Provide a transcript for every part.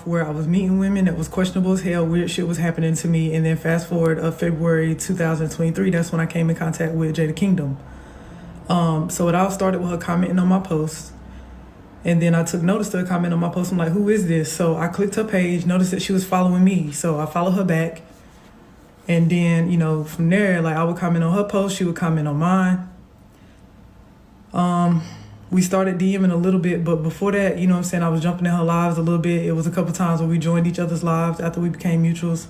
where I was meeting women that was questionable as hell, weird shit was happening to me, and then fast forward of February 2023, that's when I came in contact with Jada Kingdom. So it all started with her commenting on my post, and then I took notice to her comment on my post. I'm like, who is this? So I clicked her page, noticed that she was following me, so I followed her back, and then, you know, from there, like, I would comment on her post, she would comment on mine. We started DMing a little bit, but before that, you know what I'm saying, I was jumping in her lives a little bit. It was a couple times where we joined each other's lives after we became mutuals.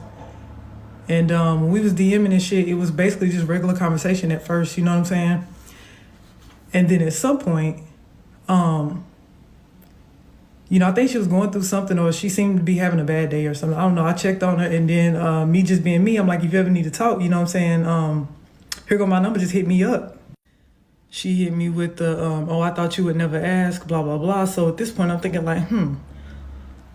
And when we was DMing and shit, it was basically just regular conversation at first, you know what I'm saying? And then at some point, you know, I think she was going through something, or she seemed to be having a bad day or something. I don't know. I checked on her, and then me just being me, I'm like, if you ever need to talk, you know what I'm saying, here go my number, just hit me up. She hit me with the, oh, I thought you would never ask, blah, blah, blah. So at this point, I'm thinking like,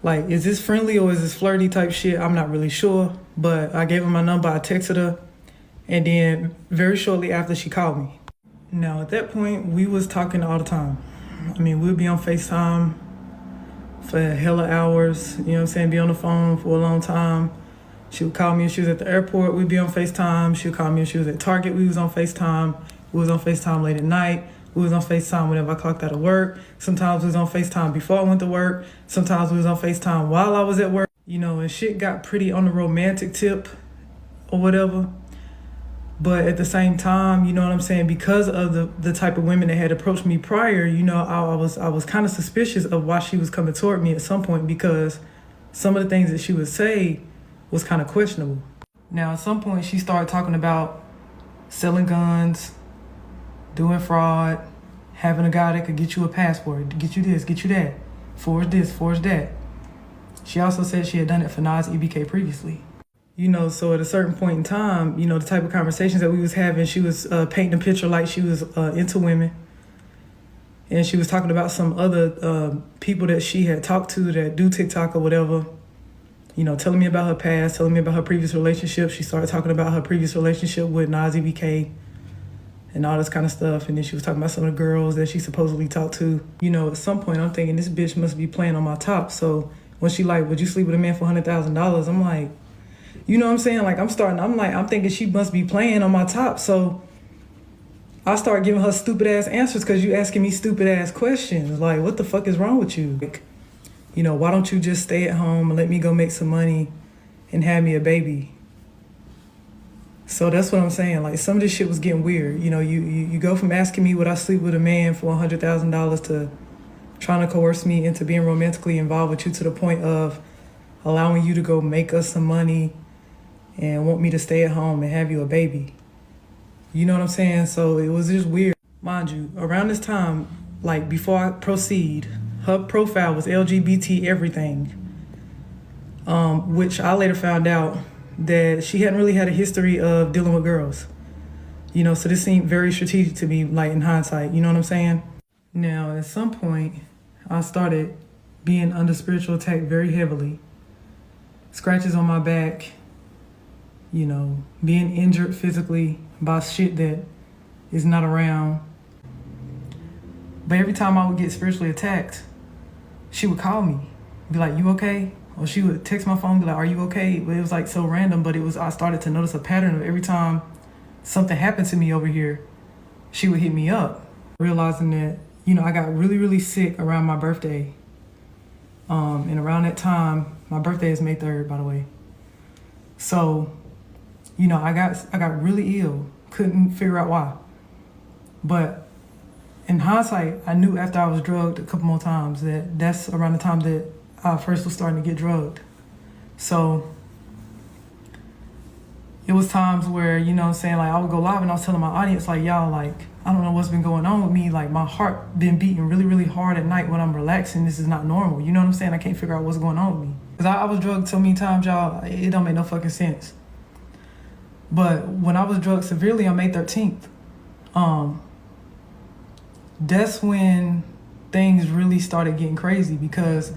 like, is this friendly or is this flirty type shit? I'm not really sure. But I gave her my number, I texted her, and then very shortly after, she called me. Now, at that point, we was talking all the time. I mean, we'd be on FaceTime for hella hours, you know what I'm saying, be on the phone for a long time. She would call me if she was at the airport, we'd be on FaceTime. She would call me if she was at Target, we was on FaceTime. We was on FaceTime late at night. We was on FaceTime whenever I clocked out of work. Sometimes we was on FaceTime before I went to work. Sometimes we was on FaceTime while I was at work. You know, and shit got pretty on the romantic tip or whatever. But at the same time, you know what I'm saying, because of the type of women that had approached me prior, you know, I was kind of suspicious of why she was coming toward me at some point, because some of the things that she would say was kind of questionable. Now, at some point, she started talking about selling guns, doing fraud, having a guy that could get you a passport, get you this, get you that, forge this, forge that. She also said she had done it for Nas EBK previously. You know, so at a certain point in time, you know, the type of conversations that we was having, she was painting a picture like she was into women. And she was talking about some other people that she had talked to that do TikTok or whatever, you know, telling me about her past, telling me about her previous relationship. She started talking about her previous relationship with Nas EBK and all this kind of stuff. And then she was talking about some of the girls that she supposedly talked to. You know, at some point I'm thinking, this bitch must be playing on my top. So when she like, would you sleep with a man for $100,000? I'm like, you know what I'm saying? Like, I'm thinking she must be playing on my top. So I start giving her stupid ass answers because you asking me stupid ass questions. Like, what the fuck is wrong with you? Like, you know, why don't you just stay at home and let me go make some money and have me a baby? So that's what I'm saying. Like, some of this shit was getting weird. You know, you go from asking me would I sleep with a man for $100,000 to trying to coerce me into being romantically involved with you to the point of allowing you to go make us some money and want me to stay at home and have you a baby. You know what I'm saying? So it was just weird. Mind you, around this time, like before I proceed, her profile was LGBT everything, which I later found out that she hadn't really had a history of dealing with girls. You know, so this seemed very strategic to me, like in hindsight, you know what I'm saying? Now, at some point, I started being under spiritual attack very heavily. Scratches on my back, you know, being injured physically by shit that is not around. But every time I would get spiritually attacked, she would call me, be like, you okay? Or she would text my phone, be like, are you okay? But it was like so random, but I started to notice a pattern of every time something happened to me over here, she would hit me up. Realizing that, you know, I got really, really sick around my birthday. And around that time, my birthday is May 3rd, by the way. So, you know, I got really ill, couldn't figure out why. But in hindsight, I knew after I was drugged a couple more times that that's around the time that I first was starting to get drugged. So it was times where, you know what I'm saying, like I would go live and I was telling my audience, like, y'all, like, I don't know what's been going on with me. Like, my heart been beating really, really hard at night when I'm relaxing. This is not normal. You know what I'm saying? I can't figure out what's going on with me. Because I was drugged so many times, y'all, it don't make no fucking sense. But when I was drugged severely on May 13th, that's when things really started getting crazy, because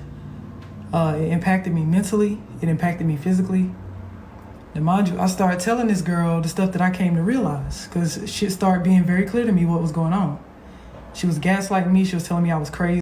it impacted me mentally, it impacted me physically. And mind you, I started telling this girl the stuff that I came to realize, because shit started being very clear to me what was going on. She was gaslighting me, she was telling me I was crazy.